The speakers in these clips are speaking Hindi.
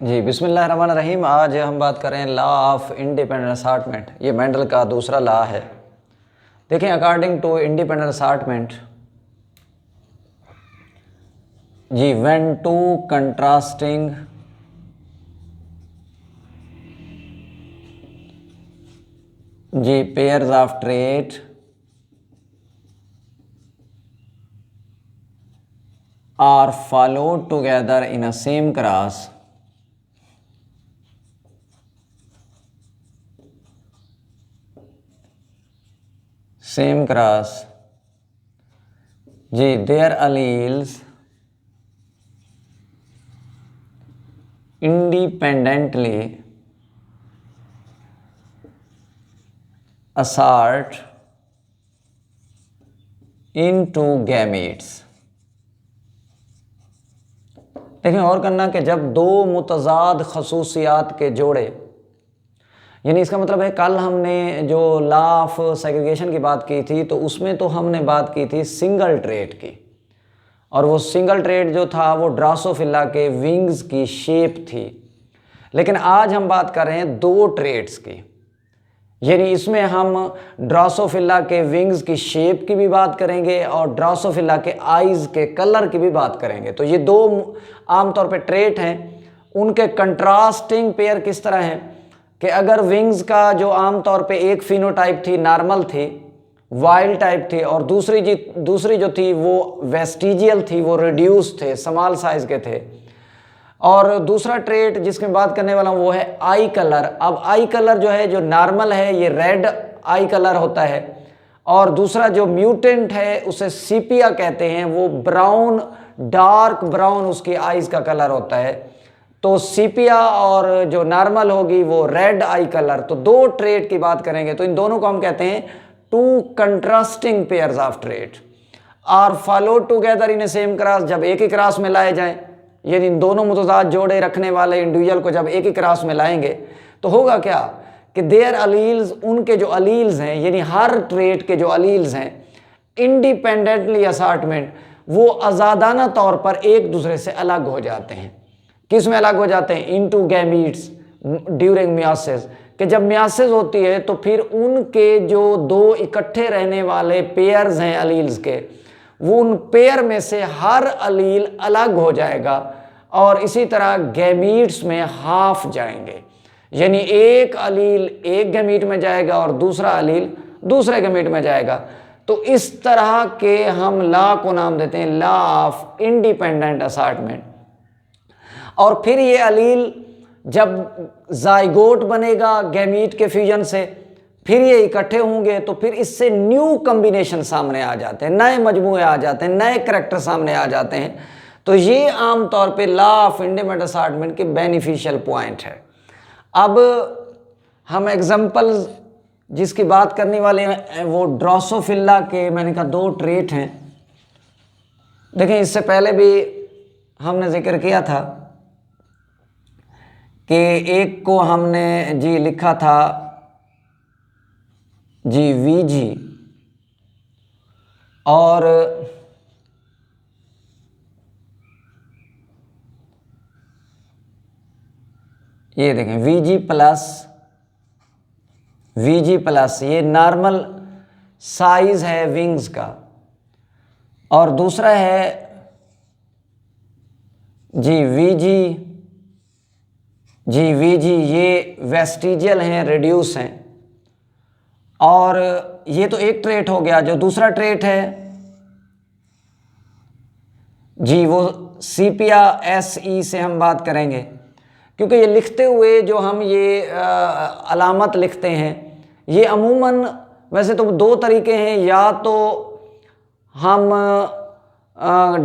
जी बिस्मिल्लाहिर्रहमानिर्रहीम। आज हम बात करें लॉ ऑफ इंडिपेंडेंट असार्टमेंट। ये मेंडल का दूसरा लॉ है। देखें, अकॉर्डिंग टू इंडिपेंडेंट असार्टमेंट, जी व्हेन टू कंट्रास्टिंग जी pairs of trait are followed together in a same class, जी their alleles independently assert into gametes। देखें और करना कि जब दो मुतज़ाद खसूसियात के जोड़े, यानी इसका मतलब है कल हमने जो लॉ ऑफ सेग्रीगेशन की बात की थी तो उसमें तो हमने बात की थी सिंगल ट्रेट की, और वो सिंगल ट्रेट जो था वो ड्रासोफिला के विंग्स की शेप थी। लेकिन आज हम बात कर रहे हैं दो ट्रेट्स की, यानी इसमें हम ड्रासोफिला के विंग्स की शेप की भी बात करेंगे और ड्रासोफिला के आइज़ के कलर की भी बात करेंगे। तो ये दो आमतौर पे ट्रेट हैं, उनके कंट्रास्टिंग पेयर किस तरह हैं कि अगर विंग्स का जो आमतौर पे एक फिनोटाइप थी, नॉर्मल थी, वाइल्ड टाइप थी, और दूसरी जो थी वो वेस्टिजियल थी, वो रिड्यूस थे, स्मॉल साइज के थे। और दूसरा ट्रेट जिसकी बात करने वाला हूँ वो है आई कलर। अब आई कलर जो है, जो नॉर्मल है, ये रेड आई कलर होता है, और दूसरा जो म्यूटेंट है उसे सीपिया कहते हैं, वो ब्राउन, डार्क ब्राउन उसकी आइज़ का कलर होता है। तो सीपिया और जो नॉर्मल होगी वो रेड आई कलर। तो दो ट्रेट की बात करेंगे तो इन दोनों को हम कहते हैं two contrasting pairs of trait are followed together in a same cross. जब एक ही क्रॉस में लाए जाएं, यानी इन दोनों मुतज़ाद जोड़े रखने वाले इंडिविजुअल को जब एक ही क्रॉस में लाएंगे तो होगा क्या कि देयर अलील्स, उनके जो अलील्स हैं, यानी हर ट्रेट के जो अलील्स हैं, इंडिपेंडेंटली असार्टमेंट, वो आज़ादाना तौर पर एक दूसरे से अलग हो जाते हैं। किस में अलग हो जाते हैं? इनटू गैमीट्स ड्यूरिंग मियासिस, कि जब मियासिस होती है तो फिर उनके जो दो इकट्ठे रहने वाले पेयर्स हैं अलील्स के, वो उन पेयर में से हर अलील अलग हो जाएगा, और इसी तरह गैमीट्स में हाफ जाएंगे, यानी एक अलील एक गैमीट में जाएगा और दूसरा अलील दूसरे गैमीट में जाएगा। तो इस तरह के हम लॉ को नाम देते हैं लॉ ऑफ इंडिपेंडेंट असार्टमेंट। और फिर ये अलील जब जाइगोट बनेगा गैमीट के फ्यूजन से, फिर ये इकट्ठे होंगे तो फिर इससे न्यू कॉम्बिनेशन सामने आ जाते हैं, नए मजमूए आ जाते हैं, नए करैक्टर सामने आ जाते हैं। तो ये आमतौर पे लॉ ऑफ इंडिपेंडेंट असार्टमेंट के बेनिफिशियल पॉइंट है। अब हम एग्जांपल्स जिसकी बात करने वाले हैं वो ड्रोसोफिला के, मैंने कहा दो ट्रेट हैं। देखें, इससे पहले भी हमने जिक्र किया था कि एक को हमने जी लिखा था जी वीजी, और ये देखें वीजी प्लस ये नॉर्मल साइज है विंग्स का, और दूसरा है जी वीजी ये वेस्टिजियल हैं, रिड्यूस हैं। और ये तो एक ट्रेट हो गया। जो दूसरा ट्रेट है जी वो सीपिया SE से हम बात करेंगे, क्योंकि ये लिखते हुए जो हम ये अलामत लिखते हैं, ये अमूमन वैसे तो दो तरीके हैं, या तो हम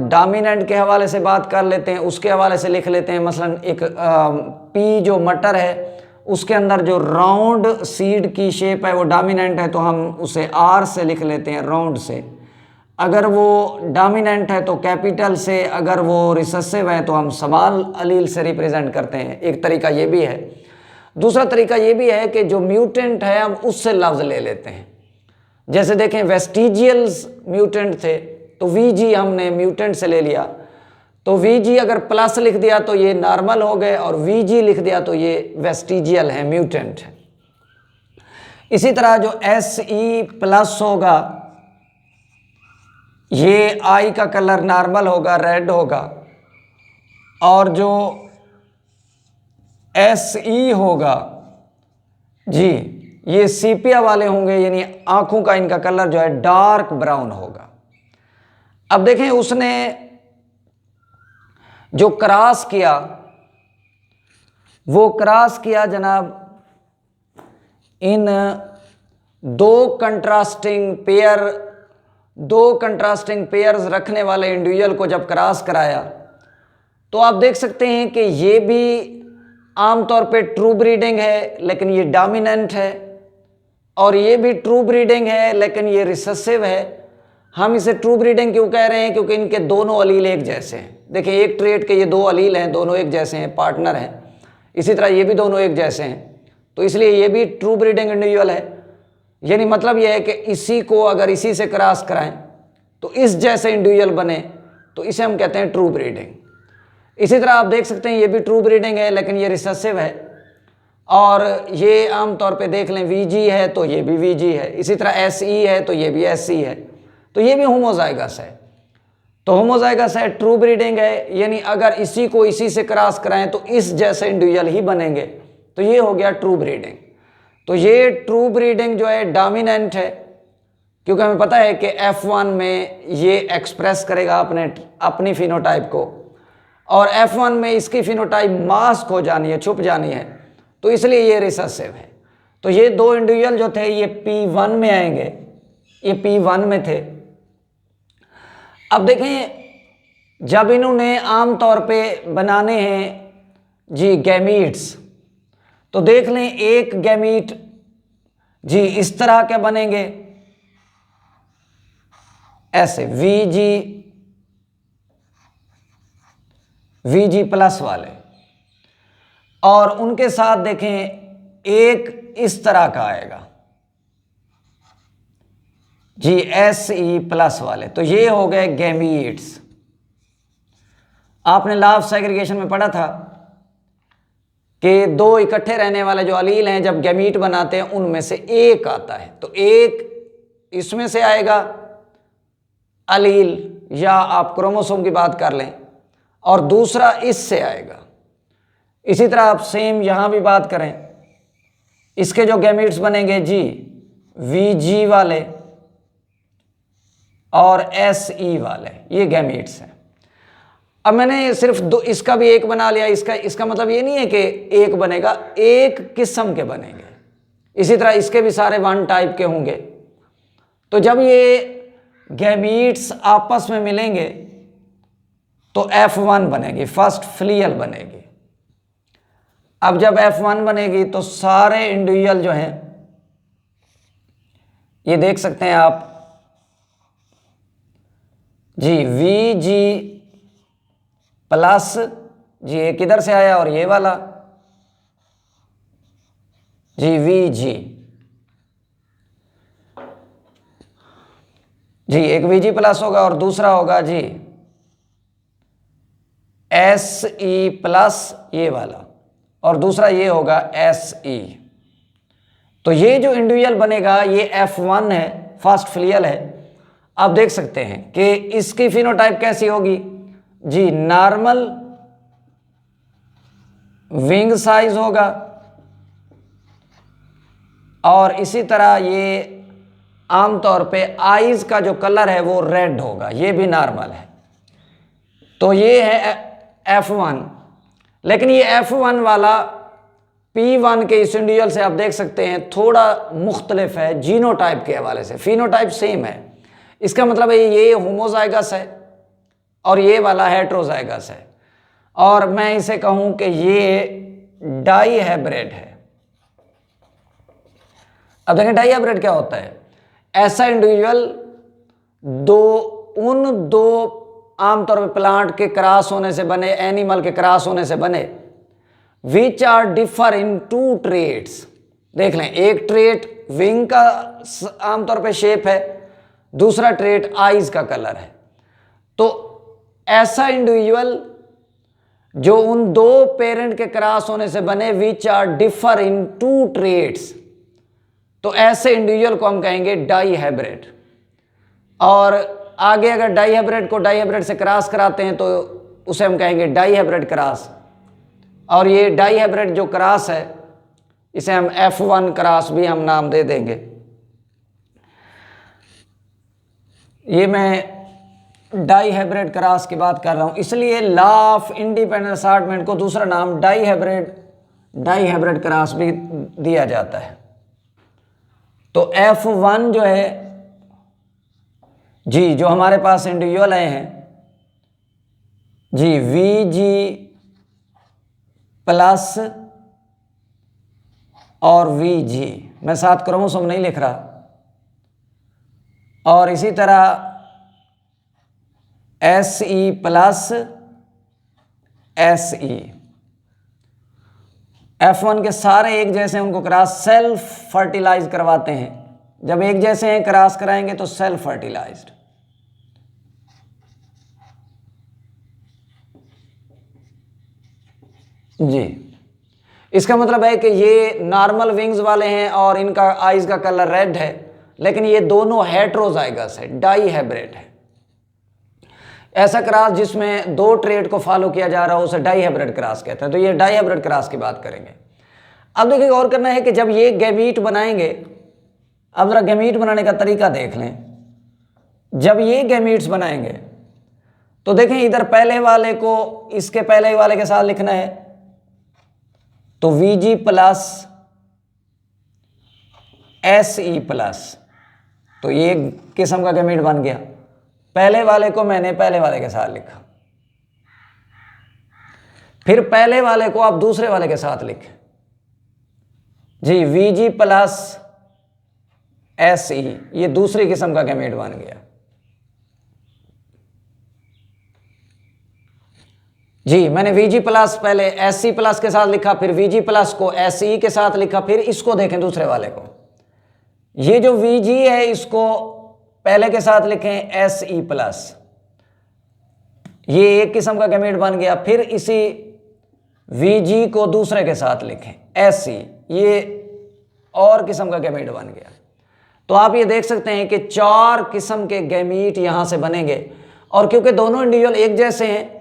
डोमिनेंट के हवाले से बात कर लेते हैं, उसके हवाले से लिख लेते हैं। मसलन एक पी जो मटर है उसके अंदर जो राउंड सीड की शेप है वो डोमिनेंट है, तो हम उसे R से लिख लेते हैं, राउंड से। अगर वो डोमिनेंट है तो कैपिटल से, अगर वो रिसेसिव है तो हम स्मॉल अलील से रिप्रेजेंट करते हैं। एक तरीका ये भी है। दूसरा तरीका ये भी है कि जो म्यूटेंट है हम उससे लफ्ज़ ले लेते हैं। जैसे देखें वेस्टिजियल्स म्यूटेंट थे तो वीजी हमने म्यूटेंट से ले लिया, तो VG अगर प्लस लिख दिया तो ये नॉर्मल हो गए, और VG लिख दिया तो ये वेस्टिजियल है, म्यूटेंट है। इसी तरह जो SE प्लस होगा, ये आई का कलर नॉर्मल होगा, रेड होगा, और जो SE होगा जी, ये सीपिया वाले होंगे, यानी आंखों का इनका कलर जो है डार्क ब्राउन होगा। अब देखें उसने जो क्रॉस किया, वो क्रॉस किया जनाब इन दो कंट्रास्टिंग पेयर्स रखने वाले इंडिविजुअल को जब क्रॉस कराया, तो आप देख सकते हैं कि ये भी आमतौर पे ट्रू ब्रीडिंग है लेकिन ये डोमिनेंट है, और ये भी ट्रू ब्रीडिंग है लेकिन ये रिसेसिव है। हम इसे ट्रू ब्रीडिंग क्यों कह रहे हैं? क्योंकि इनके दोनों अलील एक जैसे हैं। देखिए एक ट्रेट के ये दो अलील हैं, दोनों एक जैसे हैं, पार्टनर हैं। इसी तरह ये भी दोनों एक जैसे हैं, तो इसलिए ये भी ट्रू ब्रीडिंग इंडिविजुअल है। यानी मतलब ये है कि इसी को अगर इसी से क्रॉस कराएं तो इस जैसे इंडिविजुअल बने, तो इसे हम कहते हैं ट्रू ब्रीडिंग। इसी तरह आप देख सकते हैं ये भी ट्रू ब्रीडिंग है लेकिन ये रिसेसिव है, और ये आमतौर पे देख लें VG है तो ये भी VG है, इसी तरह SE है तो ये भी SE है, तो ये भी होमोजाइगस है। तो होमोजाइगस है, ट्रू ब्रीडिंग है, यानी अगर इसी को इसी से क्रॉस कराएं तो इस जैसे इंडिविजुअल ही बनेंगे, तो ये हो गया ट्रू ब्रीडिंग। तो ये ट्रू ब्रीडिंग जो है डोमिनेंट है, क्योंकि हमें पता है कि F1 में ये एक्सप्रेस करेगा अपनी फिनोटाइप को, और F1 में इसकी फिनोटाइप मास्क हो जानी है, छुप जानी है, तो इसलिए ये रिसेसिव है। तो ये दो इंडिविजुअल जो थे ये P1 में आएंगे, ये P1 में थे। अब देखें जब इन्होंने आमतौर पे बनाने हैं जी गैमीट्स, तो देख लें एक गैमीट जी इस तरह के बनेंगे, ऐसे VG प्लस वाले, और उनके साथ देखें एक इस तरह का आएगा जी SE प्लस वाले। तो ये हो गए गैमीट्स। आपने लॉ ऑफ सेग्रीगेशन में पढ़ा था कि दो इकट्ठे रहने वाले जो अलील हैं जब गैमीट बनाते हैं उनमें से एक आता है, तो एक इसमें से आएगा अलील, या आप क्रोमोसोम की बात कर लें, और दूसरा इससे आएगा। इसी तरह आप सेम यहां भी बात करें, इसके जो गैमीट्स बनेंगे जी VG वाले और SE वाले, ये गैमीट्स हैं। अब मैंने सिर्फ दो, इसका भी एक बना लिया, इसका मतलब ये नहीं है कि एक बनेगा, एक किस्म के बनेंगे। इसी तरह इसके भी सारे वन टाइप के होंगे। तो जब ये गैमीट्स आपस में मिलेंगे तो F1 बनेगी, फर्स्ट फिलियल बनेगी। अब जब F1 बनेगी तो सारे इंडिविजुअल जो हैं ये देख सकते हैं आप जी VG प्लस जी, एक इधर से आया और ये वाला जी VG जी, एक VG प्लस होगा और दूसरा होगा जी SE प्लस ये वाला, और दूसरा ये होगा SE। तो ये जो इंडिविजुअल बनेगा ये F1 है, फर्स्ट फिलियल है। आप देख सकते हैं कि इसकी फिनोटाइप कैसी होगी जी, नॉर्मल विंग साइज होगा, और इसी तरह ये आमतौर पे आईज का जो कलर है वो रेड होगा, ये भी नॉर्मल है। तो ये है F1, लेकिन ये F1 वाला P1 के इस इंडिविजुअल से आप देख सकते हैं थोड़ा मुख्तलिफ है जीनोटाइप के हवाले से। फिनोटाइप सेम है, इसका मतलब है ये होमोजाइगस है और ये वाला हेट्रोजाइगस है, और मैं इसे कहूं कि ये डाई हाइब्रिड है। अब देखें डाई हाइब्रिड क्या होता है? ऐसा इंडिविजुअल उन दो आमतौर पर प्लांट के क्रॉस होने से बने, एनिमल के क्रॉस होने से बने, which are differ in two traits. देख लें, एक ट्रेट विंग का आमतौर पे शेप है, दूसरा ट्रेट आईज का कलर है। तो ऐसा इंडिविजुअल जो उन दो पेरेंट के क्रॉस होने से बने which are differ in two traits, तो ऐसे इंडिविजुअल को हम कहेंगे डाई हाइब्रिड। और आगे अगर डाई हाइब्रिड को डाई हाइब्रिड से क्रॉस कराते हैं तो उसे हम कहेंगे डाई हाइब्रिड क्रॉस। और ये डाई हाइब्रिड जो क्रॉस है इसे हम F1 क्रॉस भी हम नाम दे देंगे। ये मैं डाई हाइब्रिड क्रॉस की बात कर रहा हूं, इसलिए लॉ ऑफ इंडिपेंडेंट असॉर्टमेंट को दूसरा नाम डाई हाइब्रिड क्रॉस भी दिया जाता है। तो F1 जो है जी, जो हमारे पास इंडिविजुअल आए हैं जी, VG प्लस और VG, मैं साथ क्रोमोसोम नहीं लिख रहा, और इसी तरह SE प्लस SE, F1 के सारे एक जैसे उनको क्रॉस सेल्फ फर्टिलाइज करवाते हैं। जब एक जैसे हैं क्रॉस कराएंगे तो सेल्फ फर्टिलाइज्ड। जी, इसका मतलब है कि ये नॉर्मल विंग्स वाले हैं और इनका आइज का कलर रेड है, लेकिन ये दोनों हेट्रोजाइगस है, डाई हाइब्रिड है। ऐसा क्रॉस जिसमें दो ट्रेड को फॉलो किया जा रहा हो उसे डाई हाइब्रिड क्रॉस कहते हैं। तो ये डाई हाइब्रिड क्रॉस की बात करेंगे। अब देखिए, और करना है कि जब ये गैमीट बनाएंगे, अब जरा गैमीट बनाने का तरीका देख लें। जब ये गैमीट्स बनाएंगे तो देखें, इधर पहले वाले को इसके पहले वाले के साथ लिखना है, तो VG प्लस SE प्लस, तो ये किस्म का गैमीट बन गया। पहले वाले को मैंने पहले वाले के साथ लिखा, फिर पहले वाले को आप दूसरे वाले के साथ लिखें जी, VG प्लस SE, ये दूसरी किस्म का गैमीट बन गया जी। मैंने VG प्लस पहले SE प्लस के साथ लिखा, फिर VG प्लस को SE के साथ लिखा, फिर इसको देखें दूसरे वाले को, ये जो VG है इसको पहले के साथ लिखें SE प्लस, ये एक किस्म का गैमीट बन गया। फिर इसी VG को दूसरे के साथ लिखें SE, ये और किस्म का गैमीट बन गया। तो आप ये देख सकते हैं कि 4 किस्म के गैमीट यहां से बनेंगे। और क्योंकि दोनों इंडिविजुअल एक जैसे हैं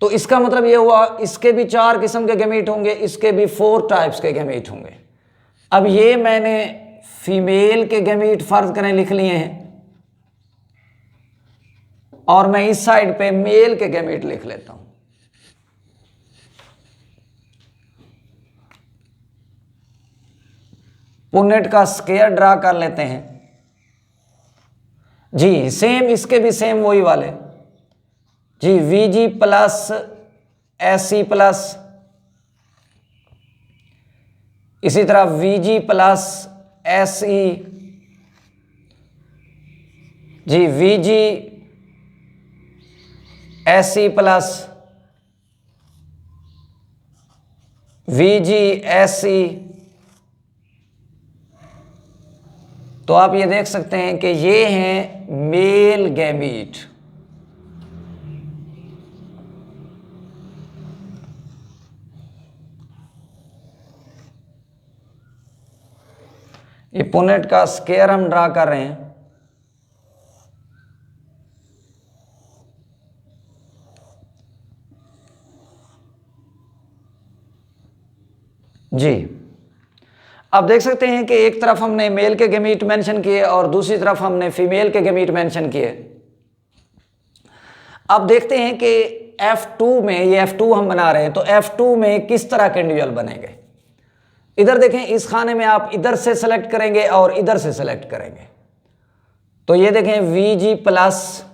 तो इसका मतलब ये हुआ इसके भी 4 किस्म के गैमीट होंगे, इसके भी 4 टाइप्स के गैमीट होंगे। अब ये मैंने फीमेल के गैमीट फर्ज करें लिख लिए हैं, और मैं इस साइड पे मेल के गैमीट लिख लेता हूं। पुनेट का स्क्वायर ड्रा कर लेते हैं जी। सेम इसके भी सेम वही वाले जी, VG प्लस SE प्लस, इसी तरह VG प्लस SE जी, VG SE plus, VG SE। तो आप ये देख सकते हैं कि ये हैं मेल गैमीट। ये पुनेट का स्क्वायर हम ड्रा कर रहे हैं जी। अब देख सकते हैं कि एक तरफ हमने मेल के गैमीट मेंशन किए और दूसरी तरफ हमने फीमेल के गैमीट मेंशन किए। अब देखते हैं कि F2 में, ये F2 हम बना रहे हैं, तो F2 में किस तरह के इंडिविजुअल बनेंगे। इधर देखें, इस खाने में आप इधर से सेलेक्ट करेंगे और इधर से सेलेक्ट करेंगे। तो ये देखें VG प्लस,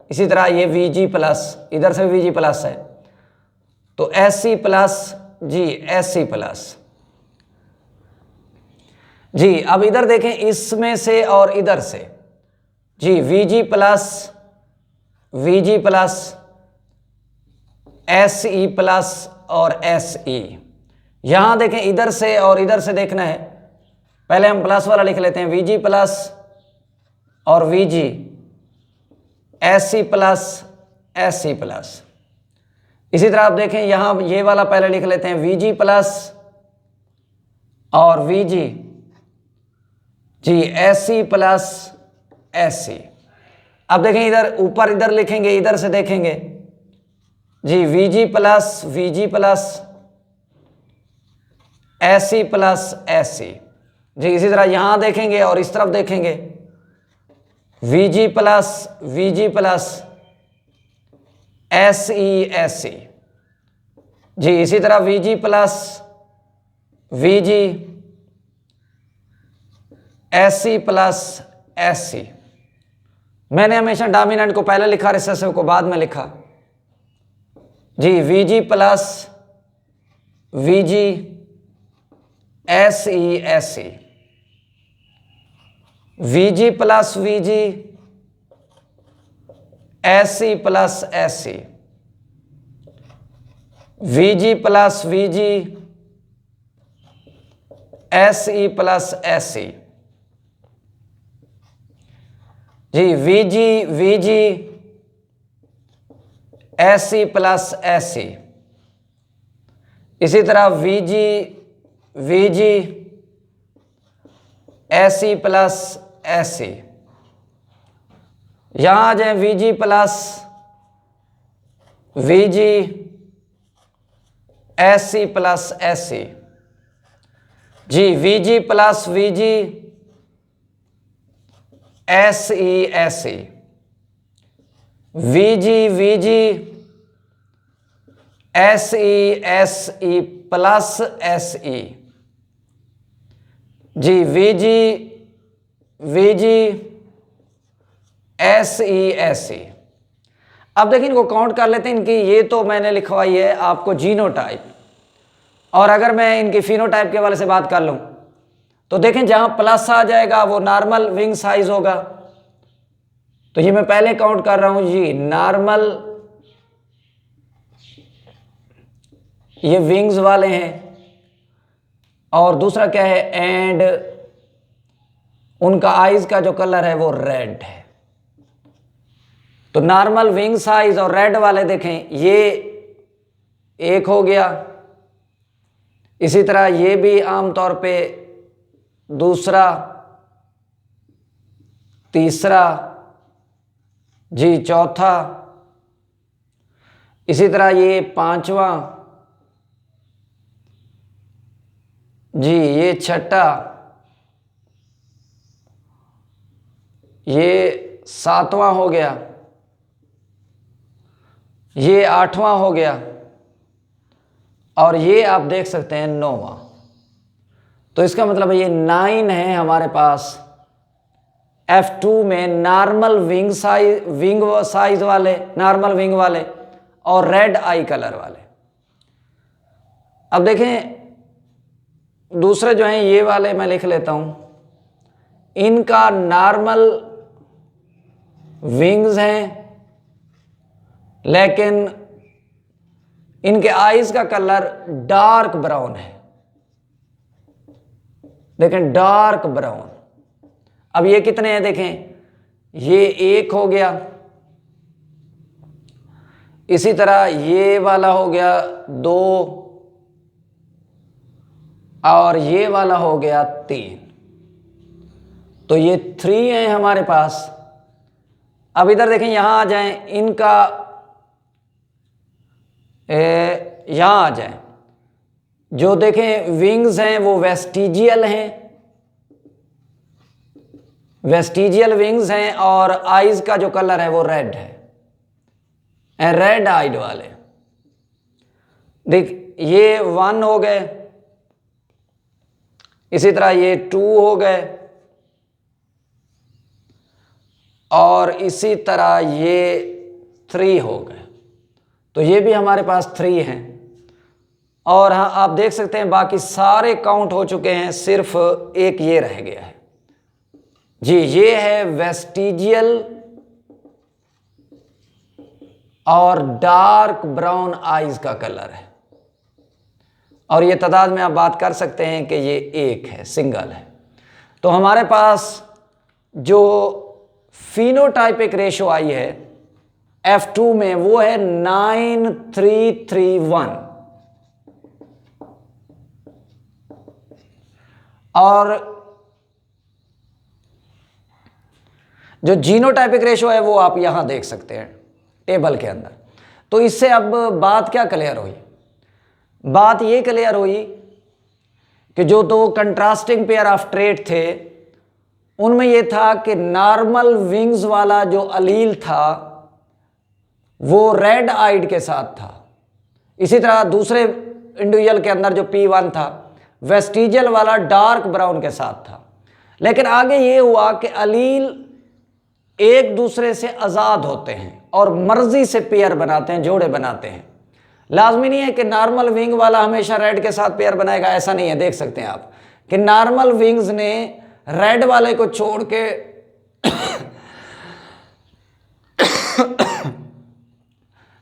इसी तरह ये VG प्लस, इधर से VG प्लस है, तो SC प्लस जी, SC प्लस जी। अब इधर देखें, इसमें से और इधर से जी, VG plus, VG plus, SE plus और SE। यहां देखें, इधर से और इधर से देखना है। पहले हम प्लस वाला लिख लेते हैं, VG प्लस और VG, SE plus, Sc plus. इसी तरह आप देखें यहाँ ये वाला पहले लिख लेते हैं Vg प्लस और Vg जी Sc प्लस Sc। अब देखें इधर ऊपर इधर लिखेंगे, इधर से देखेंगे जी Vg plus Sc plus Sc जी। इसी तरह यहां देखेंगे और इस तरफ देखेंगे Vg प्लस Sc जी। इसी तरह Vg plus Sc plus Sc। मैंने हमेशा डोमिनेंट को पहले लिखा, रिसेसिव को बाद में लिखा जी। Vg plus Sc Vg plus Sc plus Sc Vg plus Sc plus Sc जी। Vg Sc plus Sc। इसी तरह Vg Sc प्लस Sc। यहां आ जाए Vg plus Sc plus Sc जी। Vg plus Sc Vg Sc plus Sc जी। Vg Sc। अब देखिए इनको काउंट कर लेते हैं। इनकी ये तो मैंने लिखवाई है आपको जीनोटाइप, और अगर मैं इनकी फिनोटाइप के वाले से बात कर लूं तो देखें जहां प्लस आ जाएगा वो नॉर्मल विंग साइज होगा। तो ये मैं पहले काउंट कर रहा हूं जी। नॉर्मल ये विंग्स वाले हैं, और दूसरा क्या है, एंड उनका आईज का जो कलर है वो रेड है। तो नॉर्मल विंग साइज और रेड वाले देखें, ये एक हो गया। इसी तरह ये भी आमतौर पे दूसरा, तीसरा जी, चौथा, इसी तरह ये पांचवा जी, ये छठा, ये सातवां हो गया, ये आठवां हो गया, और ये आप देख सकते हैं नौवां। तो इसका मतलब ये 9 है हमारे पास F2 में नॉर्मल विंग साइज वाले, नॉर्मल विंग वाले और रेड आई कलर वाले। अब देखें दूसरे जो हैं ये वाले मैं लिख लेता हूं। इनका नॉर्मल विंग्स हैं, लेकिन इनके आईज का कलर डार्क ब्राउन है। देखें डार्क ब्राउन। अब ये कितने हैं देखें, ये एक हो गया, इसी तरह ये वाला हो गया 2, और ये वाला हो गया 3। तो ये 3 हैं हमारे पास। अब इधर देखें, यहां आ जाएं, इनका यहां आ जाएं, जो देखें विंग्स हैं वो वेस्टिजियल हैं, वेस्टिजियल विंग्स हैं, और आईज का जो कलर है वो रेड है, रेड आइड वाले। देख ये 1 हो गए, इसी तरह ये 2 हो गए, और इसी तरह ये 3 हो गए। तो ये भी हमारे पास 3 हैं। और हाँ, आप देख सकते हैं बाकी सारे काउंट हो चुके हैं, सिर्फ एक ये रह गया है जी। ये है वेस्टिजियल और डार्क ब्राउन आईज का कलर है, और ये तादाद में आप बात कर सकते हैं कि ये एक है, सिंगल है। तो हमारे पास जो फिनोटाइपिक रेशो आई है F2 में वो है 9331 और जो जीनोटाइपिक रेशो है वो आप यहां देख सकते हैं टेबल के अंदर। तो इससे अब बात क्या क्लियर हुई? बात ये क्लियर हुई कि जो दो कंट्रास्टिंग पेयर ऑफ ट्रेट थे उनमें ये था कि नॉर्मल विंग्स वाला जो अलील था वो रेड आइड के साथ था। इसी तरह दूसरे इंडिविजुअल के अंदर जो P1 था वेस्टिजियल वाला डार्क ब्राउन के साथ था। लेकिन आगे ये हुआ कि अलील एक दूसरे से आज़ाद होते हैं और मर्जी से पेयर बनाते हैं, जोड़े बनाते हैं। लाजमी नहीं है कि नॉर्मल विंग वाला हमेशा रेड के साथ पेयर बनाएगा, ऐसा नहीं है। देख सकते हैं आप कि नॉर्मल विंग्स ने रेड वाले को छोड़ के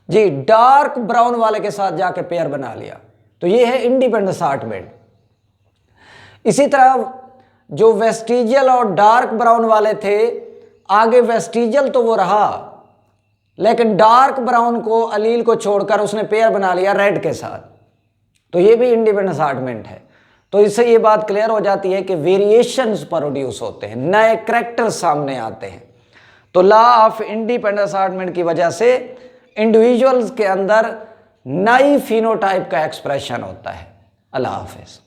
जी डार्क ब्राउन वाले के साथ जाके पेयर बना लिया। तो ये है इंडिपेंडेंट असॉर्टमेंट। इसी तरह जो वेस्टिजियल और डार्क ब्राउन वाले थे, आगे वेस्टिजियल तो वो रहा लेकिन डार्क ब्राउन को अलील को छोड़कर उसने पेयर बना लिया रेड के साथ। तो ये भी इंडिपेंडेंट असॉर्टमेंट है। तो इससे ये बात क्लियर हो जाती है कि वेरिएशंस प्रोड्यूस होते हैं, नए कैरेक्टर्स सामने आते हैं। तो लॉ ऑफ इंडिपेंडेंट असॉर्टमेंट की वजह से इंडिविजुअल्स के अंदर नई फिनोटाइप का एक्सप्रेशन होता है। अल्लाह हाफिज़।